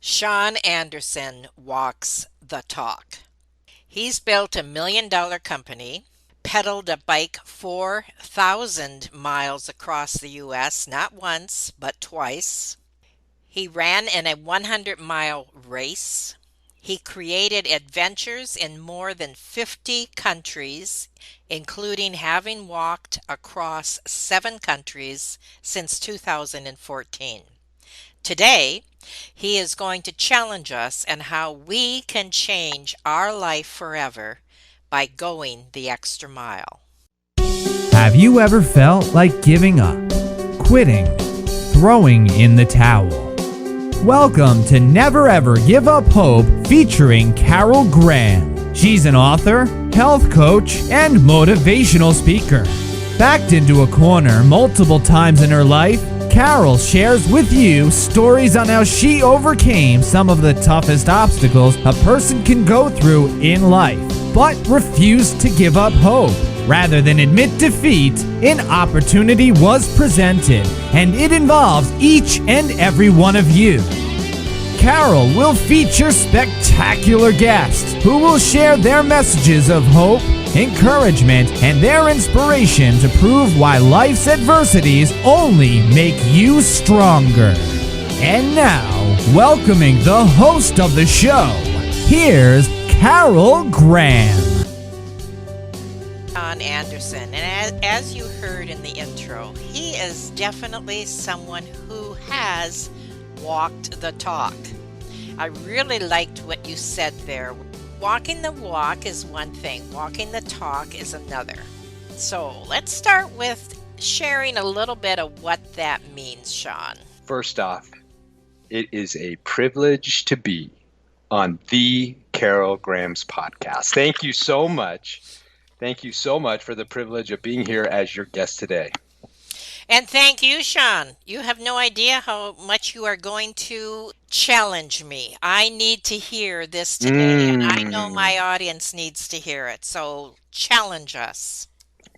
Shawn Anderson walks the talk. He's built a $1 million company, pedaled a bike 4,000 miles across the U.S., not once, but twice. He ran in a 100-mile race. He created adventures in more than 50 countries, including having walked across 7 countries since 2014. Today, he is going to challenge us on how we can change our life forever by going the extra mile. Have you ever felt like giving up, quitting, throwing in the towel? Welcome to Never Ever Give Up Hope featuring Carol Graham. She's an author, health coach, and motivational speaker. Backed into a corner multiple times in her life, Carol shares with you stories on how she overcame some of the toughest obstacles a person can go through in life, but refused to give up hope. Rather than admit defeat, an opportunity was presented, and it involves each and every one of you. Carol will feature spectacular guests who will share their messages of hope, encouragement, and their inspiration to prove why life's adversities only make you stronger. And now, welcoming the host of the show, here's Carol Graham. Shawn Anderson, and as you heard in the intro, he is definitely someone who has walked the talk. I really liked what you said there. Walking the walk is one thing, walking the talk is another. So let's start with sharing a little bit of what that means, Shawn. First off, it is a privilege to be on the Carol Graham's podcast. Thank you so much. Thank you so much for the privilege of being here as your guest today. And thank you, Shawn. You have no idea how much you are going to challenge me. I need to hear this today, and I know my audience needs to hear it. So challenge us.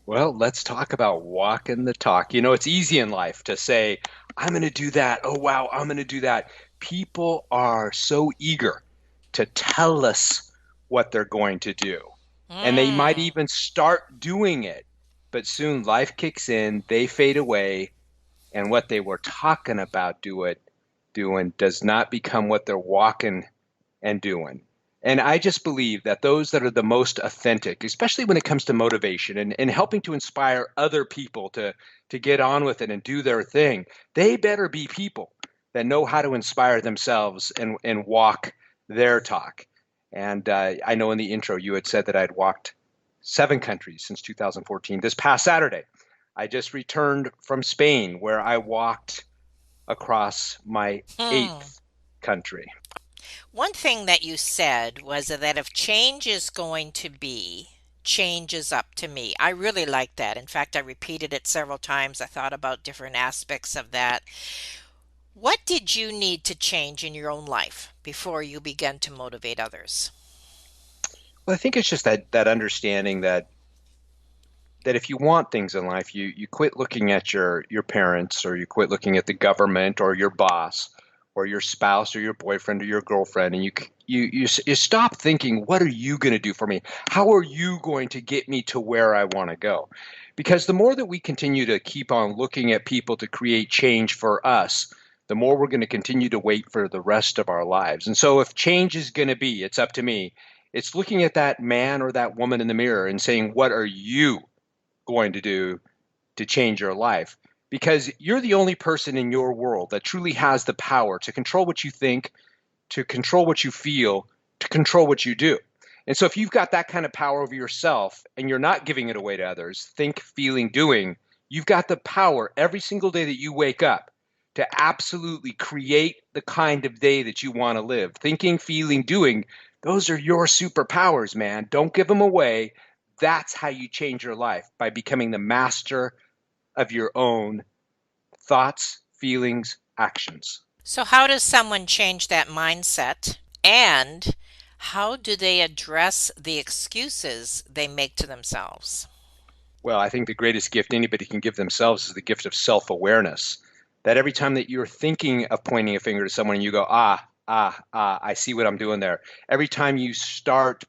Well, let's talk about walking the talk. You know, it's easy in life to say, I'm going to do that. Oh, wow, I'm going to do that. People are so eager to tell us what they're going to do. And they might even start doing it. But soon life kicks in, they fade away, and what they were talking about doing does not become what they're walking and doing. And I just believe that those that are the most authentic, especially when it comes to motivation and helping to inspire other people to get on with it and do their thing, they better be people that know how to inspire themselves and walk their talk. And I know in the intro you had said that I'd walked 7 countries since 2014. This past Saturday, I just returned from Spain where I walked across my 8th country. One thing that you said was that if change is going to be, change is up to me. I really like that. In fact, I repeated it several times. I thought about different aspects of that. What did you need to change in your own life before you began to motivate others? Well, I think it's just that understanding that if you want things in life, you quit looking at your parents, or you quit looking at the government or your boss or your spouse or your boyfriend or your girlfriend, and you stop thinking, what are you going to do for me? How are you going to get me to where I want to go? Because the more that we continue to keep on looking at people to create change for us, the more we're going to continue to wait for the rest of our lives. And so if change is going to be, it's up to me. It's looking at that man or that woman in the mirror and saying, what are you going to do to change your life? Because you're the only person in your world that truly has the power to control what you think, to control what you feel, to control what you do. And so if you've got that kind of power over yourself and you're not giving it away to others, think, feeling, doing, you've got the power every single day that you wake up to absolutely create the kind of day that you want to live. Thinking, feeling, doing, those are your superpowers, man. Don't give them away. That's how you change your life, by becoming the master of your own thoughts, feelings, actions. So, how does someone change that mindset? And how do they address the excuses they make to themselves? Well, I think the greatest gift anybody can give themselves is the gift of self-awareness. That every time that you're thinking of pointing a finger to someone and you go, I see what I'm doing there. Every time you start,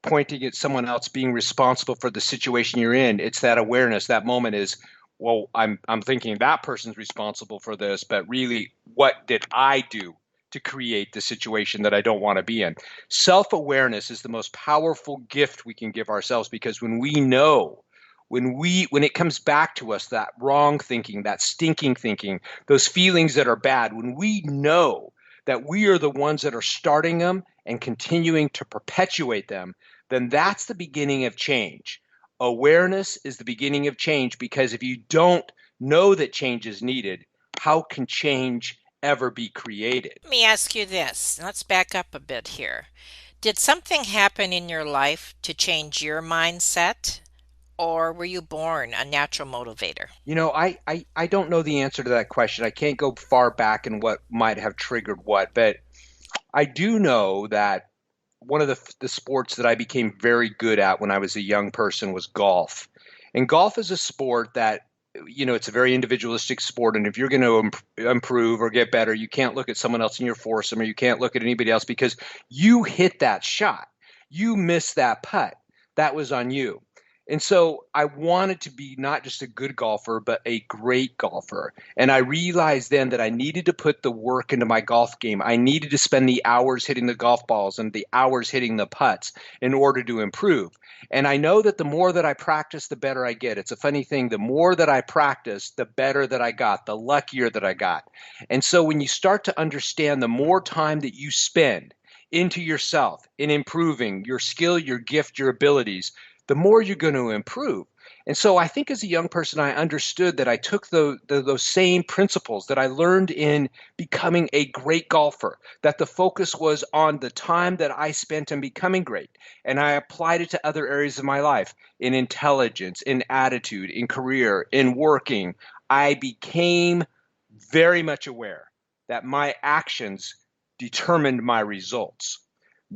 pointing at someone else being responsible for the situation you're in, it's that awareness. That moment is, well, I'm thinking that person's responsible for this, but really, what did I do to create the situation that I don't want to be in? Self-awareness is the most powerful gift we can give ourselves, because when we know, when it comes back to us, that wrong thinking, that stinking thinking, those feelings that are bad, when we know that we are the ones that are starting them and continuing to perpetuate them, then that's the beginning of change. Awareness is the beginning of change, because if you don't know that change is needed, how can change ever be created? Let me ask you this. Let's back up a bit here. Did something happen in your life to change your mindset, or were you born a natural motivator? I don't know the answer to that question. I can't go far back in what might have triggered what, but I do know that one of the sports that I became very good at when I was a young person was golf. And golf is a sport that, it's a very individualistic sport. And if you're going to improve or get better, you can't look at someone else in your foursome, or you can't look at anybody else, because you hit that shot. You missed that putt. That was on you. And so I wanted to be not just a good golfer, but a great golfer. And I realized then that I needed to put the work into my golf game. I needed to spend the hours hitting the golf balls and the hours hitting the putts in order to improve. And I know that the more that I practice, the better I get. It's a funny thing. The more that I practice, the better that I got, the luckier that I got. And so when you start to understand, the more time that you spend into yourself, in improving your skill, your gift, your abilities, the more you're going to improve. And so I think as a young person, I understood that I took those same principles that I learned in becoming a great golfer, that the focus was on the time that I spent in becoming great. And I applied it to other areas of my life, in intelligence, in attitude, in career, in working. I became very much aware that my actions determined my results.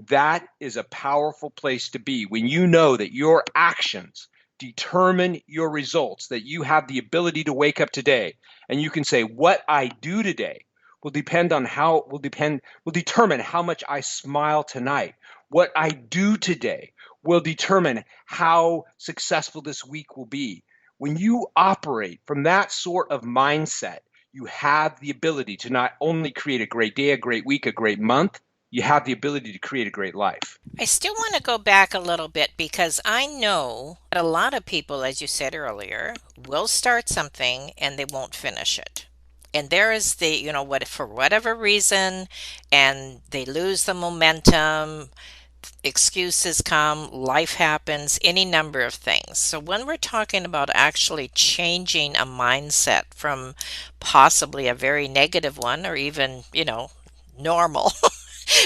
That is a powerful place to be, when you know that your actions determine your results, that you have the ability to wake up today and you can say, what I do today will determine how much I smile tonight. What I do today will determine how successful this week will be. When you operate from that sort of mindset, you have the ability to not only create a great day, a great week, a great month, you have the ability to create a great life. I still want to go back a little bit, because I know that a lot of people, as you said earlier, will start something and they won't finish it. And there is what, for whatever reason, and they lose the momentum, excuses come, life happens, any number of things. So when we're talking about actually changing a mindset from possibly a very negative one, or even, normal,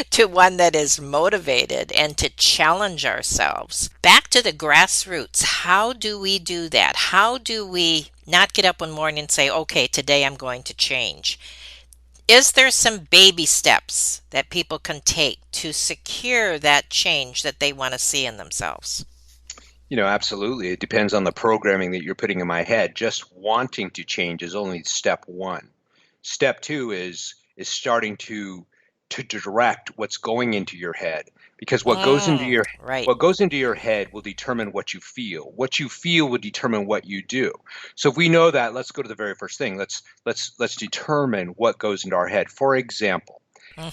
to one that is motivated and to challenge ourselves. Back to the grassroots. How do we do that? How do we not get up one morning and say, okay, today I'm going to change? Is there some baby steps that people can take to secure that change that they want to see in themselves? Absolutely. It depends on the programming that you're putting in my head. Just wanting to change is only step one. Step two is starting to direct what's going into your head, because Right. what goes into your head will determine what you feel. What you feel will determine what you do. So if we know that, let's go to the very first thing. Let's determine what goes into our head. For example,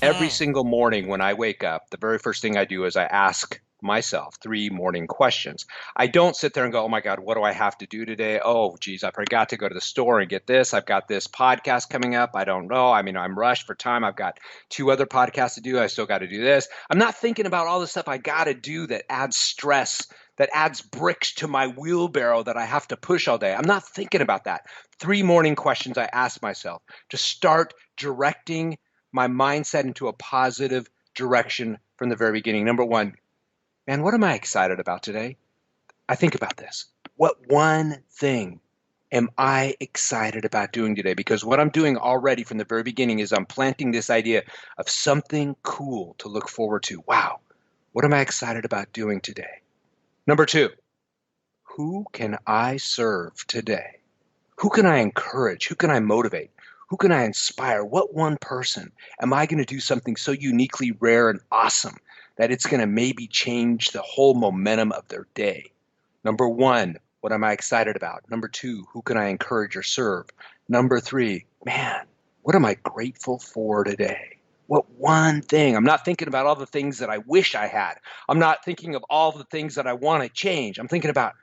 every Mm-hmm. single morning when I wake up, the very first thing I do is I ask myself 3 morning questions. I don't sit there and go, oh my God, what do I have to do today? Oh, geez, I forgot to go to the store and get this. I've got this podcast coming up. I don't know. I mean, I'm rushed for time. I've got 2 other podcasts to do. I still got to do this. I'm not thinking about all the stuff I got to do that adds stress, that adds bricks to my wheelbarrow that I have to push all day. I'm not thinking about that. 3 morning questions I ask myself to start directing my mindset into a positive direction from the very beginning. Number one, man, what am I excited about today? I think about this. What one thing am I excited about doing today? Because what I'm doing already from the very beginning is I'm planting this idea of something cool to look forward to. Wow, what am I excited about doing today? Number two, who can I serve today? Who can I encourage? Who can I motivate? Who can I inspire? What one person am I going to do something so uniquely rare and awesome that it's going to maybe change the whole momentum of their day? Number one, what am I excited about? Number two, who can I encourage or serve? Number three, man, what am I grateful for today? What one thing? I'm not thinking about all the things that I wish I had. I'm not thinking of all the things that I want to change. I'm thinking about,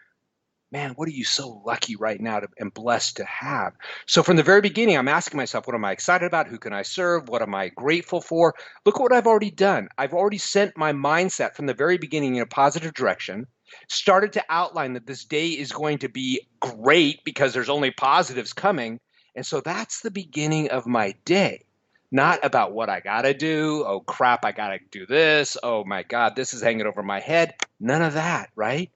man, what are you so lucky right now and blessed to have? So from the very beginning, I'm asking myself, what am I excited about? Who can I serve? What am I grateful for? Look at what I've already done. I've already sent my mindset from the very beginning in a positive direction, started to outline that this day is going to be great because there's only positives coming. And so that's the beginning of my day. Not about what I got to do. Oh, crap, I got to do this. Oh, my God, this is hanging over my head. None of that, right?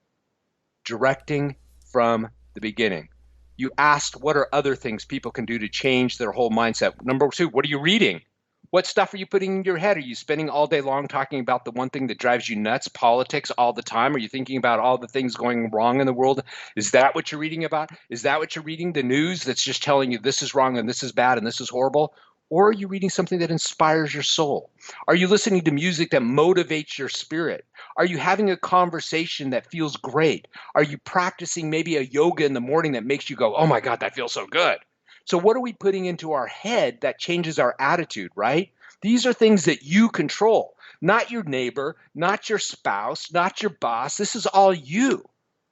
Directing from the beginning. You asked what are other things people can do to change their whole mindset. Number two, what are you reading? What stuff are you putting in your head? Are you spending all day long talking about the one thing that drives you nuts, politics all the time? Are you thinking about all the things going wrong in the world? Is that what you're reading about? Is that what you're reading? The news that's just telling you this is wrong and this is bad and this is horrible? Or are you reading something that inspires your soul? Are you listening to music that motivates your spirit? Are you having a conversation that feels great? Are you practicing maybe a yoga in the morning that makes you go, oh my God, that feels so good? So what are we putting into our head that changes our attitude, right? These are things that you control, not your neighbor, not your spouse, not your boss. This is all you.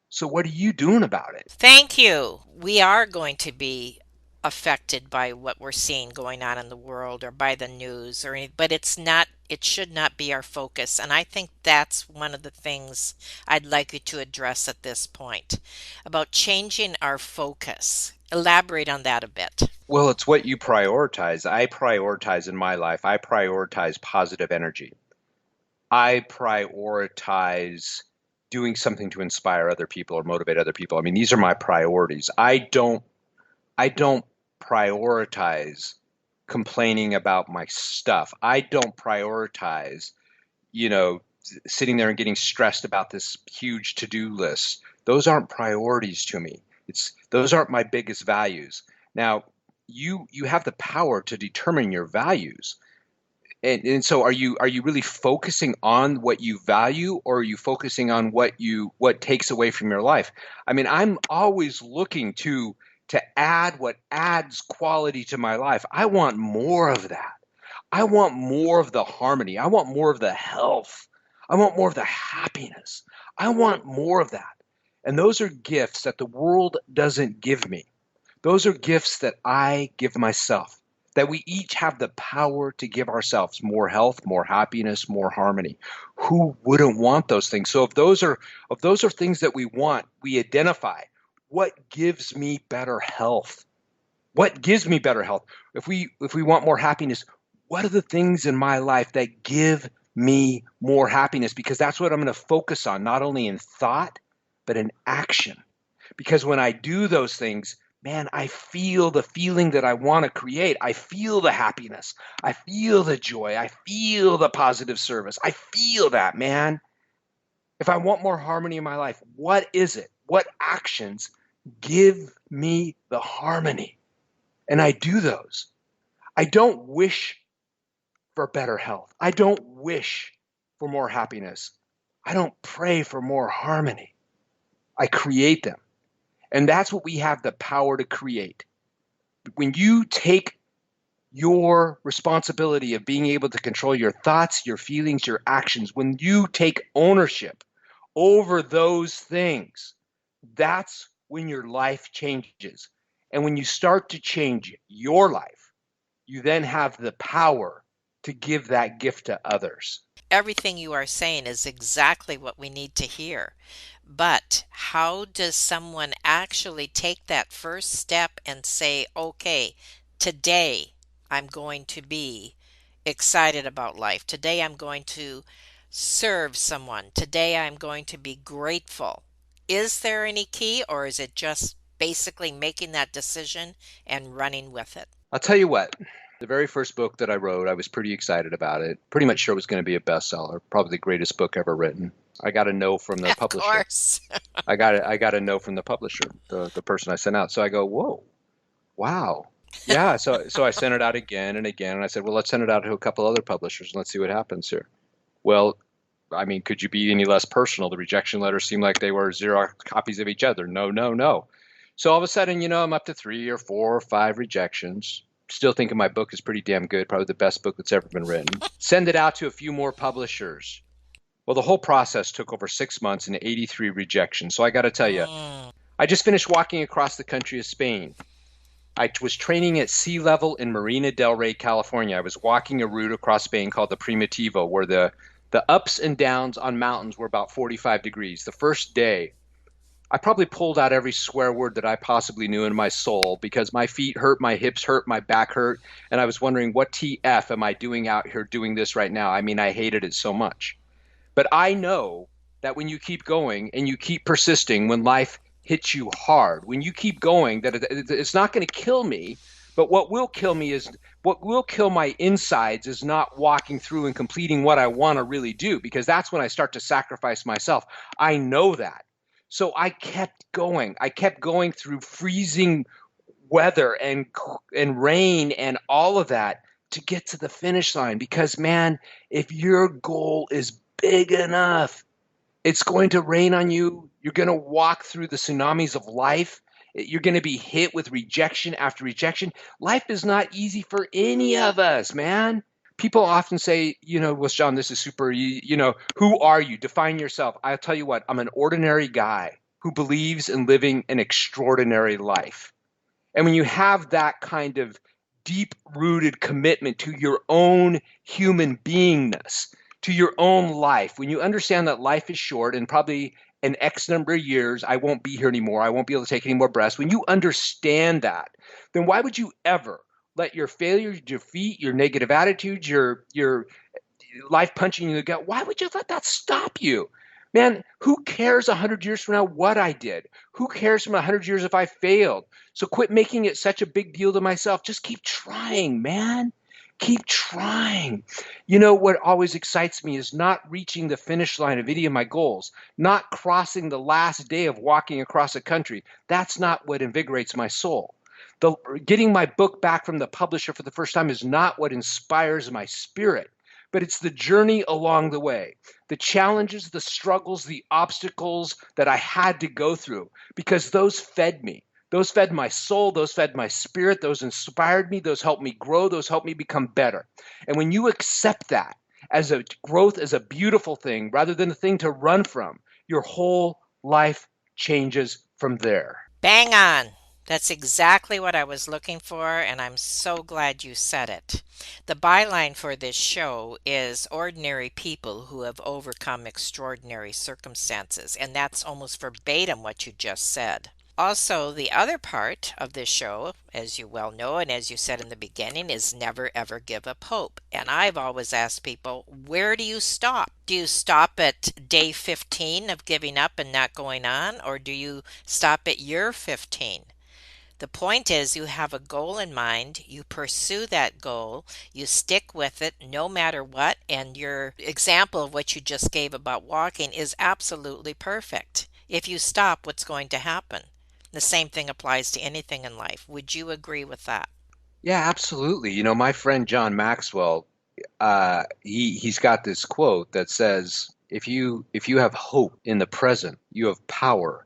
So what are you doing about it? Thank you. We are going to be affected by what we're seeing going on in the world or by the news or any, but it should not be our focus. And I think that's one of the things I'd like you to address at this point about changing our focus. Elaborate on that a bit. Well, it's what you prioritize. I prioritize in my life. I prioritize positive energy. I prioritize doing something to inspire other people or motivate other people. I mean, these are my priorities. I don't prioritize complaining about my stuff. I don't prioritize, you know, sitting there and getting stressed about this huge to-do list. Those aren't priorities to me. Those aren't my biggest values. Now, you have the power to determine your values. And so are you really focusing on what you value, or are you focusing on what takes away from your life? I mean, I'm always looking to add what adds quality to my life. I want more of that. I want more of the harmony. I want more of the health. I want more of the happiness. I want more of that. And those are gifts that the world doesn't give me. Those are gifts that I give myself, that we each have the power to give ourselves more health, more happiness, more harmony. Who wouldn't want those things? So if those are things that we want, we identify what gives me better health. What gives me better health? If we want more happiness, what are the things in my life that give me more happiness? Because that's what I'm going to focus on, not only in thought, but in action. Because when I do those things, man, I feel the feeling that I want to create. I feel the happiness. I feel the joy. I feel the positive service. I feel that, man. If I want more harmony in my life, what is it? What actions give me the harmony? And I do those. I don't wish for better health. I don't wish for more happiness. I don't pray for more harmony. I create them. And that's what we have the power to create. When you take your responsibility of being able to control your thoughts, your feelings, your actions, when you take ownership over those things, that's when your life changes. And when you start to change your life, you then have the power to give that gift to others. Everything you are saying is exactly what we need to hear. But how does someone actually take that first step and say, okay, today I'm going to be excited about life. Today I'm going to serve someone. Today I'm going to be grateful. Is there any key, or is it just basically making that decision and running with it? I'll tell you what, the very first book that I wrote, I was pretty excited about it. Pretty much sure it was going to be a bestseller, probably the greatest book ever written. I got a no from the Of publisher. course. I got a no from the publisher, the person I sent out. So I go, whoa, wow. Yeah, so I sent it out again and again, and I said, well, let's send it out to a couple other publishers and let's see what happens here. Well, I mean, could you be any less personal? The rejection letters seemed like they were zero copies of each other. No, no, no. So all of a sudden, I'm up to 3 or 4 or 5 rejections. Still thinking my book is pretty damn good, probably the best book that's ever been written. Send it out to a few more publishers. Well, the whole process took over 6 months and 83 rejections. So I got to tell you, Mm. I just finished walking across the country of Spain. I was training at sea level in Marina del Rey, California. I was walking a route across Spain called the Primitivo, where the ups and downs on mountains were about 45 degrees. The first day, I probably pulled out every swear word that I possibly knew in my soul because my feet hurt, my hips hurt, my back hurt, and I was wondering, what TF am I doing out here doing this right now? I mean, I hated it so much. But I know that when you keep going and you keep persisting, when life hits you hard, when you keep going, that it's not going to kill me. But what will kill my insides is not walking through and completing what I want to really do, because that's when I start to sacrifice myself. I know that. So I kept going. I kept going through freezing weather and rain and all of that to get to the finish line, because man, if your goal is big enough, it's going to rain on you. You're going to walk through the tsunamis of life. You're going to be hit with rejection after rejection. Life is not easy for any of us, man. People often say, well, Shawn, this is super, who are you? Define yourself. I'll tell you what, I'm an ordinary guy who believes in living an extraordinary life. And when you have that kind of deep-rooted commitment to your own human beingness, to your own life, when you understand that life is short and probably in X number of years, I won't be here anymore, I won't be able to take any more breaths, when you understand that, then why would you ever let your failures, your defeat, your negative attitudes, your life punching you in the gut, why would you let that stop you? Man, who cares 100 years from now what I did? Who cares from 100 years if I failed? So quit making it such a big deal to myself. Just keep trying, man. Keep trying. What always excites me is not reaching the finish line of any of my goals, not crossing the last day of walking across a country. That's not what invigorates my soul. Getting my book back from the publisher for the first time is not what inspires my spirit, but it's the journey along the way, the challenges, the struggles, the obstacles that I had to go through, because those fed me. Those fed my soul, those fed my spirit, those inspired me, those helped me grow, those helped me become better. And when you accept that as a growth, as a beautiful thing, rather than a thing to run from, your whole life changes from there. Bang on. That's exactly what I was looking for, and I'm so glad you said it. The byline for this show is ordinary people who have overcome extraordinary circumstances, and that's almost verbatim what you just said. Also, the other part of this show, as you well know, and as you said in the beginning, is never ever give up hope. And I've always asked people, where do you stop? Do you stop at day 15 of giving up and not going on, or do you stop at year 15? The point is, you have a goal in mind, you pursue that goal, you stick with it no matter what, and your example of what you just gave about walking is absolutely perfect. If you stop, what's going to happen? The same thing applies to anything in life. Would you agree with that? Yeah, absolutely. My friend John Maxwell, he's got this quote that says, if you have hope in the present, you have power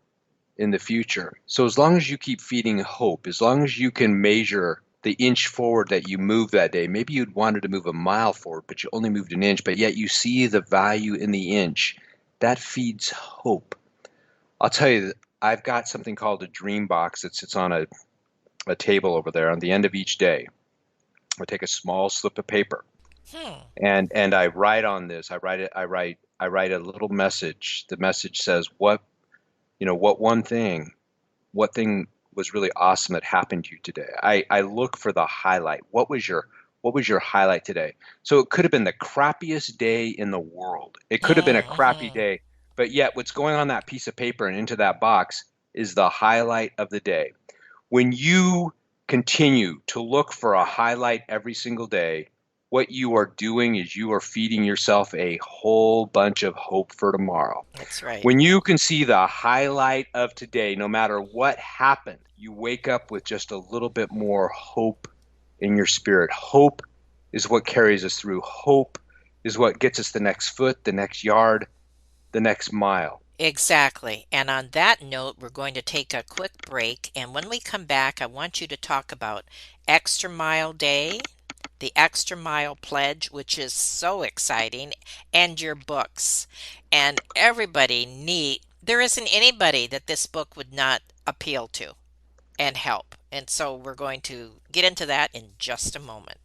in the future. So as long as you keep feeding hope, as long as you can measure the inch forward that you move that day, maybe you'd wanted to move a mile forward, but you only moved an inch, but yet you see the value in the inch, that feeds hope. I'll tell you, I've got something called a dream box that sits on a table over there. On the end of each day, I take a small slip of paper Hmm. and I write on this. I write a little message. The message says, what thing was really awesome that happened to you today. I look for the highlight. What was your highlight today? So it could have been the crappiest day in the world. It could have been a crappy Mm-hmm. day, but yet what's going on that piece of paper and into that box is the highlight of the day. When you continue to look for a highlight every single day, what you are doing is you are feeding yourself a whole bunch of hope for tomorrow. That's right. When you can see the highlight of today, no matter what happened, you wake up with just a little bit more hope in your spirit. Hope is what carries us through. Hope is what gets us the next foot, the next yard, the next mile. Exactly. And on that note, we're going to take a quick break. And when we come back, I want you to talk about Extra Mile Day, the Extra Mile Pledge, which is so exciting, and your books. And there isn't anybody that this book would not appeal to and help. And so we're going to get into that in just a moment.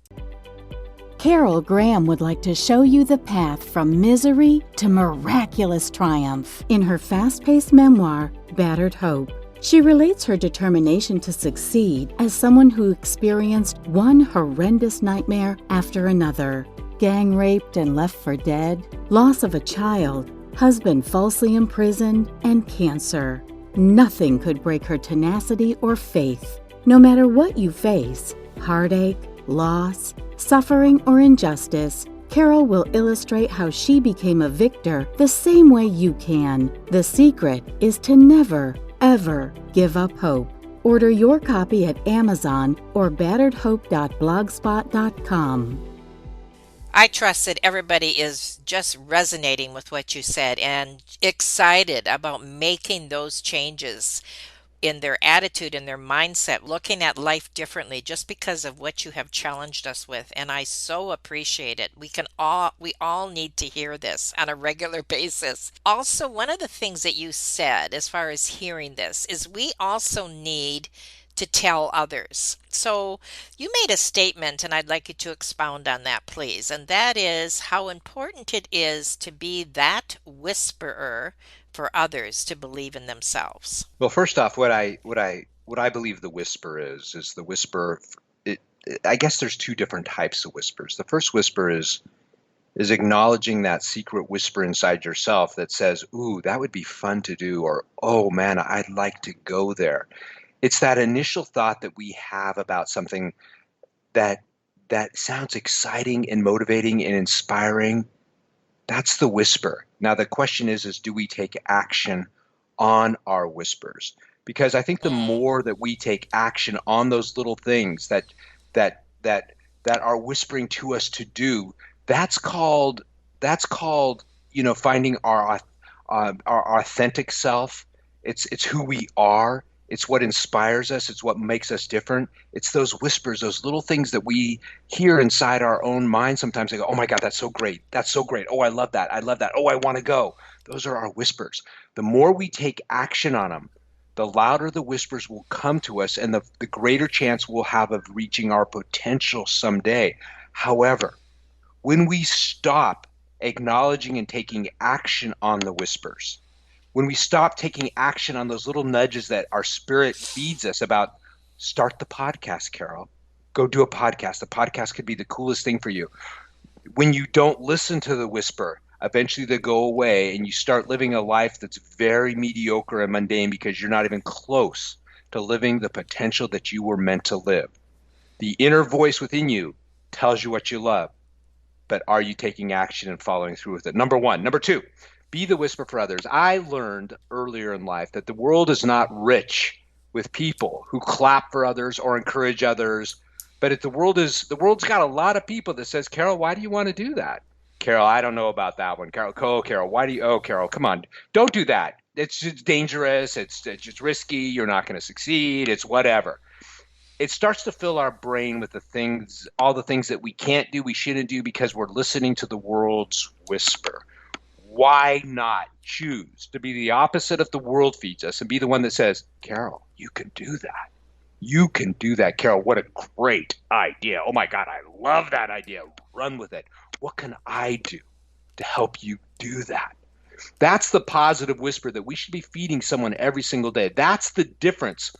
Carol Graham would like to show you the path from misery to miraculous triumph in her fast-paced memoir, Battered Hope. She relates her determination to succeed as someone who experienced one horrendous nightmare after another: gang raped and left for dead, loss of a child, husband falsely imprisoned, and cancer. Nothing could break her tenacity or faith. No matter what you face, heartache, loss, suffering, or injustice, Carol will illustrate how she became a victor the same way you can. The secret is to never, ever give up hope. Order your copy at Amazon or batteredhope.blogspot.com. I trust that everybody is just resonating with what you said and excited about making those changes in their attitude and their mindset, looking at life differently just because of what you have challenged us with. And I so appreciate it. We all need to hear this on a regular basis. Also, one of the things that you said as far as hearing this is we also need to tell others. So you made a statement, and I'd like you to expound on that, please. And that is how important it is to be that whisperer for others to believe in themselves. Well, first off, what I believe the whisper is the whisper. I guess there's two different types of whispers. The first whisper is acknowledging that secret whisper inside yourself that says, "Ooh, that would be fun to do," or "Oh man, I'd like to go there." It's that initial thought that we have about something that sounds exciting and motivating and inspiring. That's the whisper. Now the question is do we take action on our whispers? Because I think the Mm. more that we take action on those little things that that are whispering to us to do, that's called finding our authentic self. It's who we are. It's what inspires us. It's what makes us different. It's those whispers, those little things that we hear inside our own mind. Sometimes they go, "Oh my God, that's so great. That's so great. Oh, I love that. I love that. Oh, I want to go." Those are our whispers. The more we take action on them, the louder the whispers will come to us and the greater chance we'll have of reaching our potential someday. However, when we stop acknowledging and taking action on the whispers, when we stop taking action on those little nudges that our spirit feeds us about, start the podcast, Carol. Go do a podcast. The podcast could be the coolest thing for you. When you don't listen to the whisper, eventually they go away and you start living a life that's very mediocre and mundane because you're not even close to living the potential that you were meant to live. The inner voice within you tells you what you love, but are you taking action and following through with it? Number one. Number two, be the whisper for others. I learned earlier in life that the world is not rich with people who clap for others or encourage others, but the world's got a lot of people that says, "Carol, why do you want to do that?" "Carol, I don't know about that one." Carol, why do you? "Oh, Carol, come on, don't do that. It's just dangerous. It's just risky. You're not going to succeed. It's whatever." It starts to fill our brain with all the things that we can't do, we shouldn't do because we're listening to the world's whisper. Why not choose to be the opposite of the world feeds us and be the one that says, "Carol, you can do that. You can do that. Carol, what a great idea. Oh my God, I love that idea. Run with it. What can I do to help you do that?" That's the positive whisper that we should be feeding someone every single day. That's the difference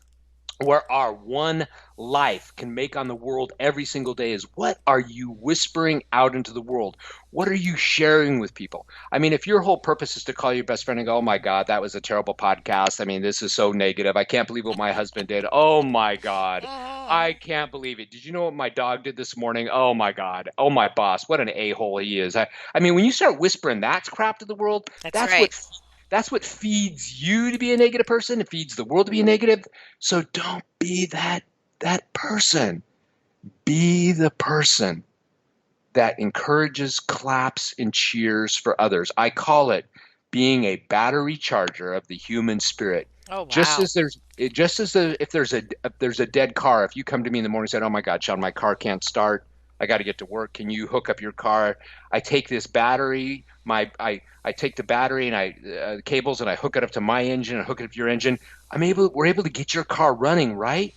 where our one life can make on the world every single day is, what are you whispering out into the world? What are you sharing with people? I mean, if your whole purpose is to call your best friend and go, "Oh my God, that was a terrible podcast. I mean, this is so negative. I can't believe what my husband did. Oh my God, I Mm. can't believe it. Did you know what my dog did this morning? Oh my God. Oh, my boss, what an a-hole he is." I mean, when you start whispering that crap to the world, That's that's right. what that's what feeds you to be a negative person. It feeds the world to be a negative. So don't be that person. Be the person that encourages, claps, and cheers for others. I call it being a battery charger of the human spirit. Oh, Just wow. as if there's a dead car, if you come to me in the morning and said, "Oh my God, Sean, my car can't start. I got to get to work. Can you hook up your car?" I take this battery, I take the battery and cables and I hook it up to my engine and hook it up to your engine. We're able to get your car running, right?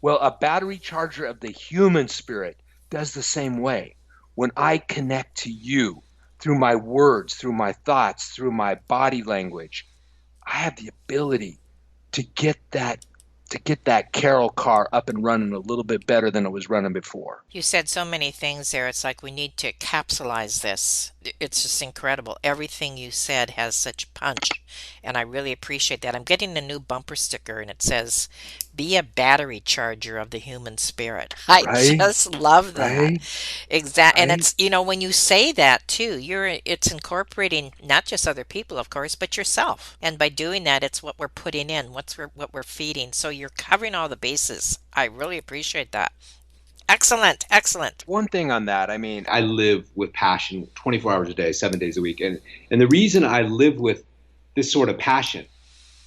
Well, a battery charger of the human spirit does the same way. When I connect to you through my words, through my thoughts, through my body language, I have the ability to get that Carol car up and running a little bit better than it was running before. You said so many things there. It's like we need to capsulize this. It's just incredible. Everything you said has such punch, and I really appreciate that. I'm getting a new bumper sticker, and it says, "Be a battery charger of the human spirit." I Right? just love that. Right? Exact, and Right? it's, when you say that too, it's incorporating not just other people, of course, but yourself. And by doing that, it's what we're putting in, what we're feeding. So you're covering all the bases. I really appreciate that. Excellent, excellent. One thing on that, I live with passion 24 hours a day, 7 days a week. And the reason I live with this sort of passion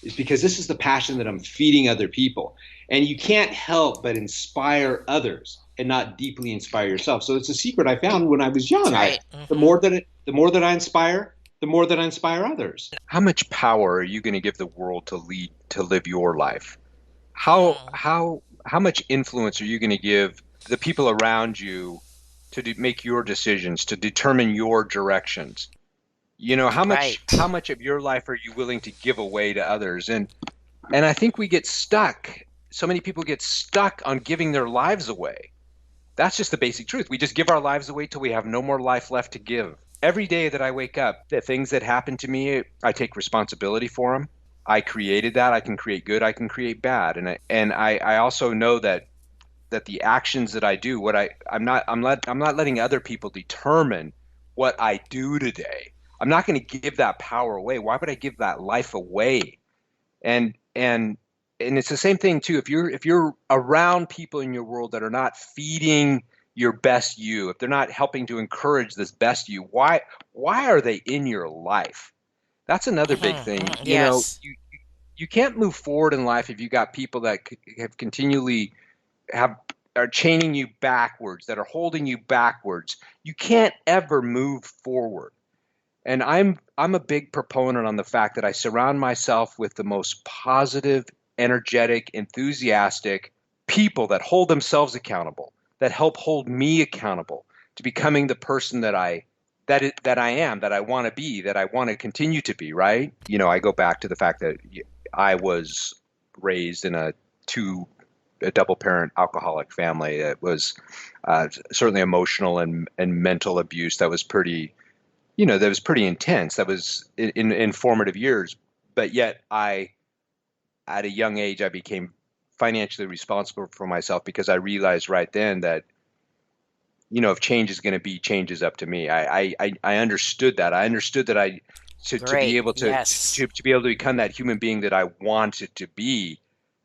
is because this is the passion that I'm feeding other people. And you can't help but inspire others and not deeply inspire yourself. So it's a secret I found when I was That's young. right. The more that I inspire, the more that I inspire others. how much power are you going to give the world to live your life? How Hmm. how how much influence are you going to give the people around you to make your decisions, to determine your directions? How Right. much of your life are you willing to give away to others? And I think we get stuck. So many people get stuck on giving their lives away. That's just the basic truth. We just give our lives away till we have no more life left to give. Every day that I wake up, the things that happen to me, I take responsibility for them. I created that. I can create good. I can create bad. And I also know that the actions that I do, I'm not letting other people determine what I do today. I'm not going to give that power away. Why would I give that life away? And and and it's the same thing too. If you're around people in your world that are not feeding your best you, if they're not helping to encourage this best you, why are they in your life? That's another big thing. Yes. You can't move forward in life if you got people that have continually have are chaining you backwards, that are holding you backwards. You can't ever move forward. And I'm a big proponent on the fact that I surround myself with the most positive, energetic, enthusiastic people that hold themselves accountable, that help hold me accountable to becoming the person that I am, that I want to be, that I want to continue to be, right? I go back to the fact that I was raised in a double parent alcoholic family. It was certainly emotional and mental abuse that was pretty intense. That was in formative years. But yet at a young age, I became financially responsible for myself because I realized right then that, if change is going to be, change is up to me. I understood that. I understood that to be Great. able Yes. to be able to become that human being that I wanted to be,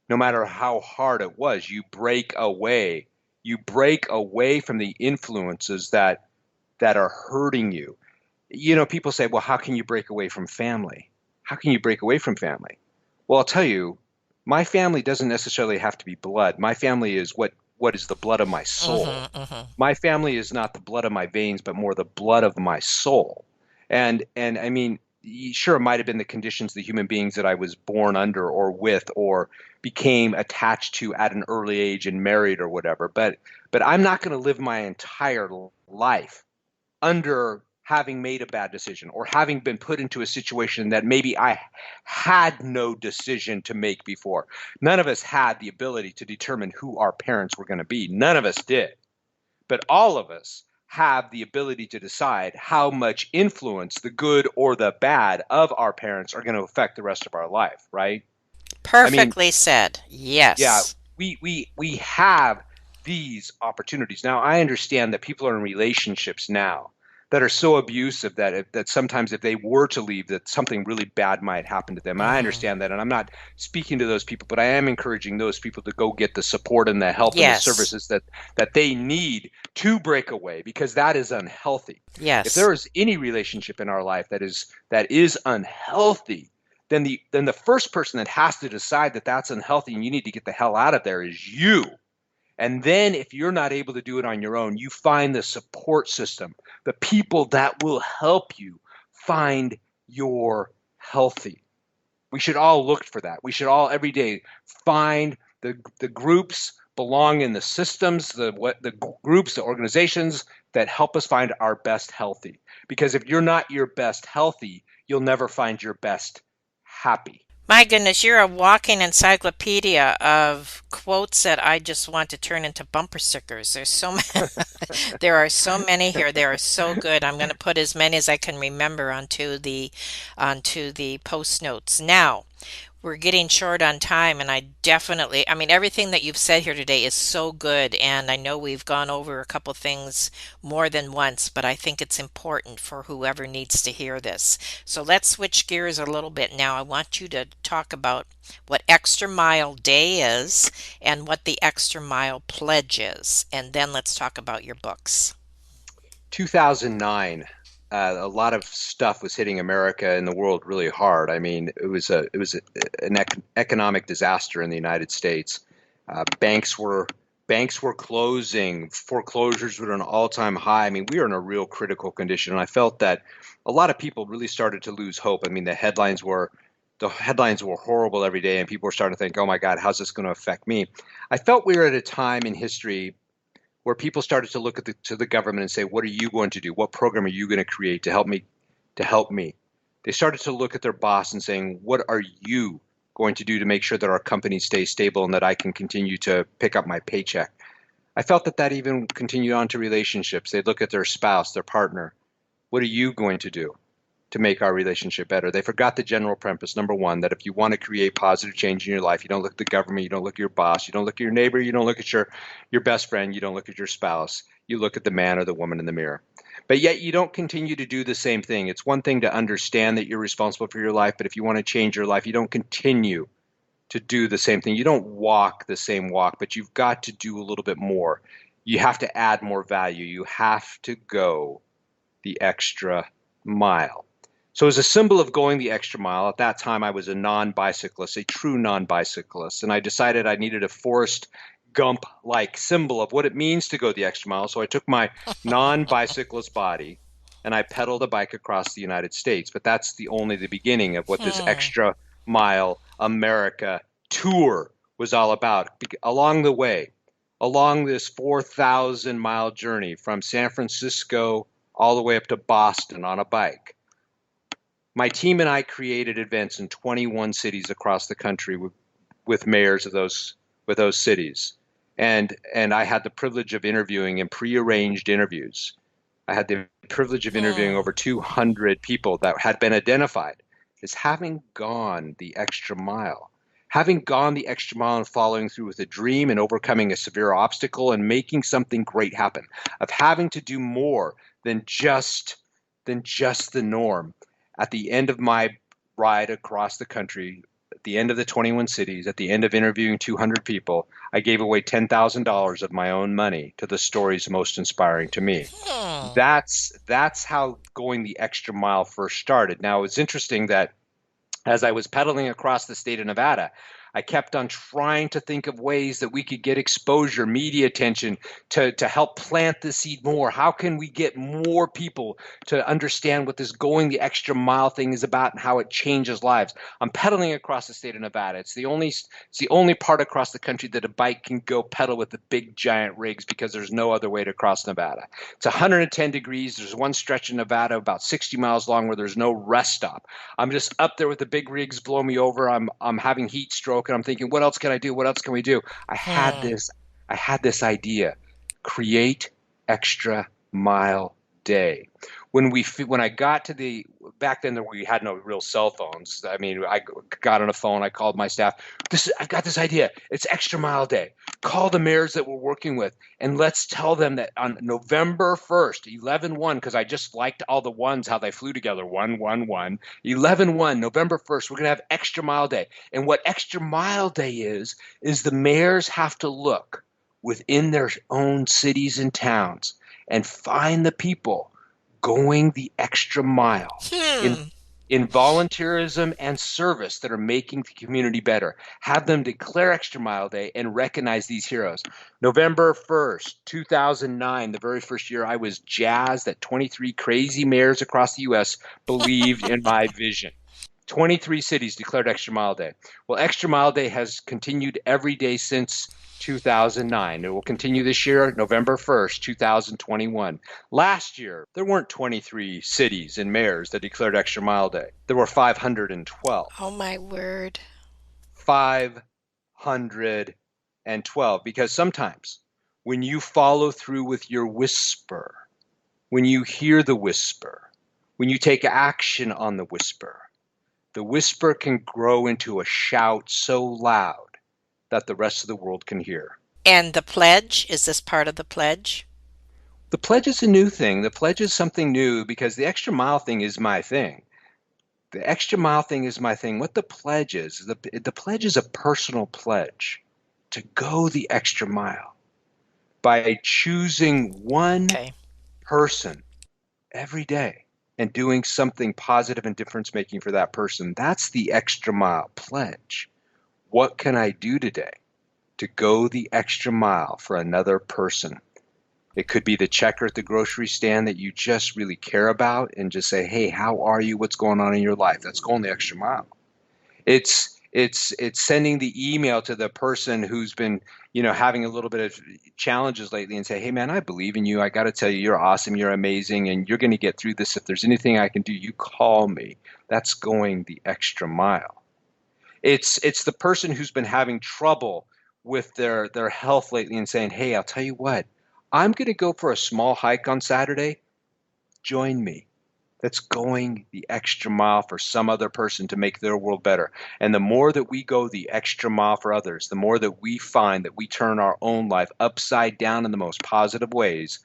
no matter how hard it was, you break away from the influences that are hurting you. People say, well, how can you break away from family? How can you break away from family? Well, I'll tell you, my family doesn't necessarily have to be blood. My family is what is the blood of my soul. Hmm. My family is not the blood of my veins, but more the blood of my soul. And I mean, sure, it might have been the conditions, the human beings that I was born under or with or became attached to at an early age and married or whatever. But I'm not going to live my entire life under having made a bad decision or having been put into a situation that maybe I had no decision to make before. None of us had the ability to determine who our parents were going to be. None of us did. But all of us have the ability to decide how much influence the good or the bad of our parents are going to affect the rest of our life, right? I mean, Perfectly said. yeah, Yes. we have these opportunities. Now, I understand that people are in relationships now that are so abusive that sometimes if they were to leave, that something really bad might happen to them. And I Hmm. understand that, and I'm not speaking to those people, but I am encouraging those people to go get the support and the help and the Yes. services that they need to break away, because that is unhealthy. If Yes. there is any relationship in our life that is unhealthy, then the first person that has to decide that that's unhealthy and you need to get the hell out of there is you. And then if you're not able to do it on your own, you find the support system, the people that will help you find your healthy. We should all look for that. We should all every day find the groups, belong in the systems, the groups, the organizations that help us find our best healthy. Because if you're not your best healthy, you'll never find your best happy. My goodness, you're a walking encyclopedia of quotes that I just want to turn into bumper stickers. There's so many, there are so many here. They are so good. I'm going to put as many as I can remember onto the post notes. Now, we're getting short on time, and I mean, everything that you've said here today is so good. And I know we've gone over a couple things more than once, but I think it's important for whoever needs to hear this. So let's switch gears a little bit now. I want you to talk about what Extra Mile Day is and what the Extra Mile Pledge is. And then let's talk about your books. 2009, a lot of stuff was hitting America and the world really hard. I mean, an economic disaster in the United States. Banks were closing, foreclosures were at an all-time high. I mean, we are in a real critical condition, and I felt that a lot of people really started to lose hope. I mean, the headlines were horrible every day, and people were starting to think, "Oh my God, how's this going to affect me?" I felt we were at a time in history where people started to look to the government and say, "What are you going to do? What program are you going to create to help me? To help me?" They started to look at their boss and saying, "What are you going to do to make sure that our company stays stable and that I can continue to pick up my paycheck?" I felt that even continued on to relationships. They'd look at their spouse, their partner. "What are you going to do to make our relationship better?" They forgot the general premise, number one, that if you want to create positive change in your life, you don't look at the government, you don't look at your boss, you don't look at your neighbor, you don't look at your best friend, you don't look at your spouse, you look at the man or the woman in the mirror. But yet you don't continue to do the same thing. It's one thing to understand that you're responsible for your life, but if you want to change your life, you don't continue to do the same thing. You don't walk the same walk, but you've got to do a little bit more. You have to add more value. You have to go the extra mile. So as a symbol of going the extra mile, at that time I was a non-bicyclist, a true non-bicyclist, and I decided I needed a Forrest Gump-like symbol of what it means to go the extra mile. So I took my non-bicyclist body and I pedaled a bike across the United States. But that's only the beginning of what this Hmm. extra mile America tour was all about. Along the way, along this 4,000-mile journey from San Francisco all the way up to Boston on a bike, my team and I created events in 21 cities across the country with mayors of those cities. And I had the privilege of interviewing in prearranged interviews. I had the privilege of interviewing Hmm. over 200 people that had been identified as having gone the extra mile, having gone the extra mile and following through with a dream and overcoming a severe obstacle and making something great happen, of having to do more than just the norm. At the end of my ride across the country, at the end of the 21 cities, at the end of interviewing 200 people, I gave away $10,000 of my own money to the stories most inspiring to me. Hmm. That's how going the extra mile first started. Now, it's interesting that as I was pedaling across the state of Nevada, I kept on trying to think of ways that we could get exposure, media attention to help plant the seed more. How can we get more people to understand what this going the extra mile thing is about and how it changes lives? I'm pedaling across the state of Nevada. It's the only part across the country that a bike can go pedal with the big giant rigs because there's no other way to cross Nevada. It's 110 degrees. There's one stretch in Nevada about 60 miles long where there's no rest stop. I'm just up there with the big rigs blow me over. I'm having heat stroke and I'm thinking, what else can I do? What else can we do? I had Hmm. this I had this idea. Create extra mile day. When I got to back then we had no real cell phones. I mean, I got on a phone, I called my staff. I've got this idea. It's Extra Mile Day. Call the mayors that we're working with, and let's tell them that on November 1st, 11/1, because I just liked all the ones, how they flew together, 1/1/1, 11/1, November 1st, we're going to have Extra Mile Day. And what Extra Mile Day is the mayors have to look within their own cities and towns and find the people going the extra mile in volunteerism and service that are making the community better. Have them declare Extra Mile Day and recognize these heroes. November 1st, 2009, the very first year, I was jazzed that 23 crazy mayors across the U.S. believed in my vision. 23 cities declared Extra Mile Day. Well, Extra Mile Day has continued every day since 2009. It will continue this year, November 1st, 2021. Last year, there weren't 23 cities and mayors that declared Extra Mile Day. There were 512. Oh, my word. 512. Because sometimes when you follow through with your whisper, when you hear the whisper, when you take action on the whisper can grow into a shout so loud that the rest of the world can hear. And the pledge, is this part of the pledge? The pledge is a new thing. The pledge is something new because the extra mile thing is my thing. The extra mile thing is my thing. What the pledge is, the pledge is a personal pledge to go the extra mile by choosing one person every day and doing something positive and difference making for that person. That's the extra mile pledge. What can I do today to go the extra mile for another person? It could be the checker at the grocery stand that you just really care about and just say, hey, how are you? What's going on in your life? That's going the extra mile. It's sending the email to the person who's been, having a little bit of challenges lately and say, hey, man, I believe in you. I got to tell you, you're awesome. You're amazing. And you're going to get through this. If there's anything I can do, you call me. That's going the extra mile. It's the person who's been having trouble with their health lately and saying, hey, I'll tell you what, I'm going to go for a small hike on Saturday. Join me. That's going the extra mile for some other person to make their world better. And the more that we go the extra mile for others, the more that we find that we turn our own life upside down in the most positive ways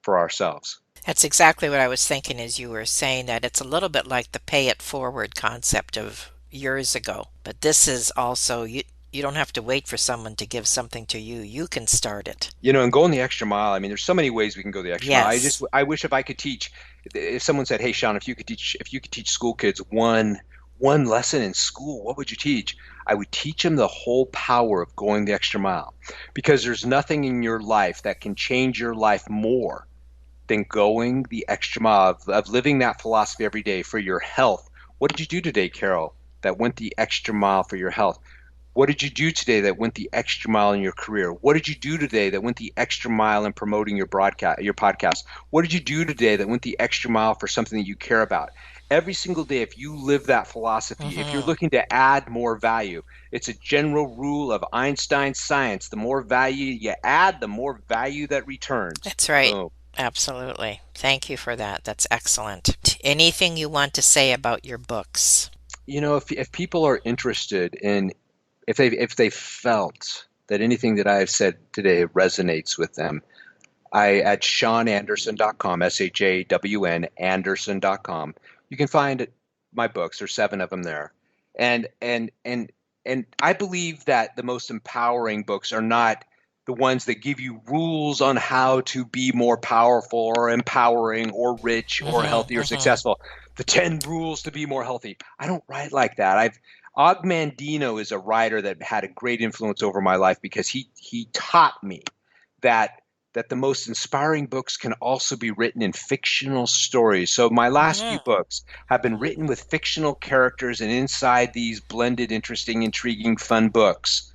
for ourselves. That's exactly what I was thinking as you were saying that. It's a little bit like the pay it forward concept of years ago. But this is also, you don't have to wait for someone to give something to you. You can start it. And going the extra mile, I mean, there's so many ways we can go the extra mile. Yes. I wish if I could teach, if someone said, hey, Shawn, if you could teach school kids one lesson in school, what would you teach? I would teach them the whole power of going the extra mile, because there's nothing in your life that can change your life more than going the extra mile, of living that philosophy every day for your health. What did you do today, Carol, that went the extra mile for your health? What did you do today that went the extra mile in your career? What did you do today that went the extra mile in promoting your podcast? What did you do today that went the extra mile for something that you care about? Every single day, if you live that philosophy, if you're looking to add more value, it's a general rule of Einstein's science. The more value you add, the more value that returns. That's right. Boom. Absolutely. Thank you for that. That's excellent. Anything you want to say about your books? If people are interested in, if they felt that anything that I have said today resonates with them, at ShawnAnderson.com, SHAWN Anderson.com, you can find my books. There's 7 of them there, and I believe that the most empowering books are not the ones that give you rules on how to be more powerful or empowering or rich or healthy or successful. The 10 rules to be more healthy. I don't write like that. Og Mandino is a writer that had a great influence over my life, because he taught me that the most inspiring books can also be written in fictional stories. So my last few books have been written with fictional characters, and inside these blended, interesting, intriguing, fun books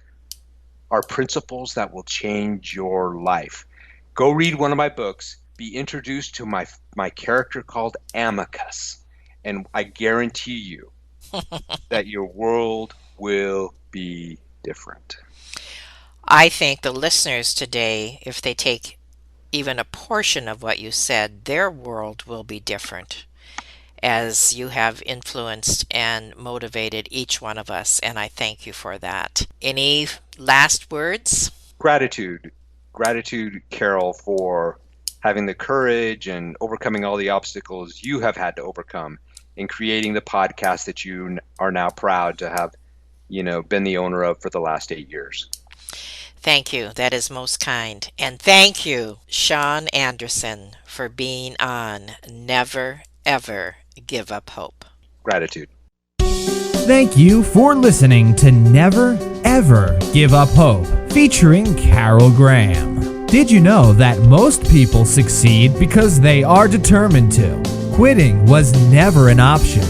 are principles that will change your life. Go read one of my books, be introduced to my character called Amicus, and I guarantee you that your world will be different. I think the listeners today, if they take even a portion of what you said, their world will be different. as you have influenced and motivated each one of us, and I thank you for that. Any last words? Gratitude. Gratitude, Carol, for having the courage and overcoming all the obstacles you have had to overcome in creating the podcast that you are now proud to have, been the owner of for the last 8 years. Thank you. That is most kind. And thank you, Shawn Anderson, for being on Never Ever Give Up Hope. Gratitude. Thank you for listening to Never Ever Give Up Hope, featuring Carol Graham. Did you know that most people succeed because they are determined to? Quitting was never an option.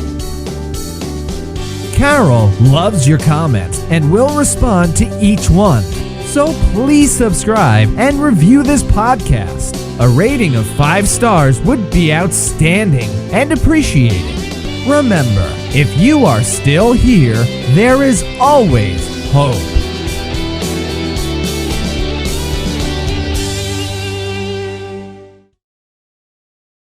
Carol loves your comments and will respond to each one. So please subscribe and review this podcast. A rating of 5 stars would be outstanding and appreciated. Remember, if you are still here, there is always hope.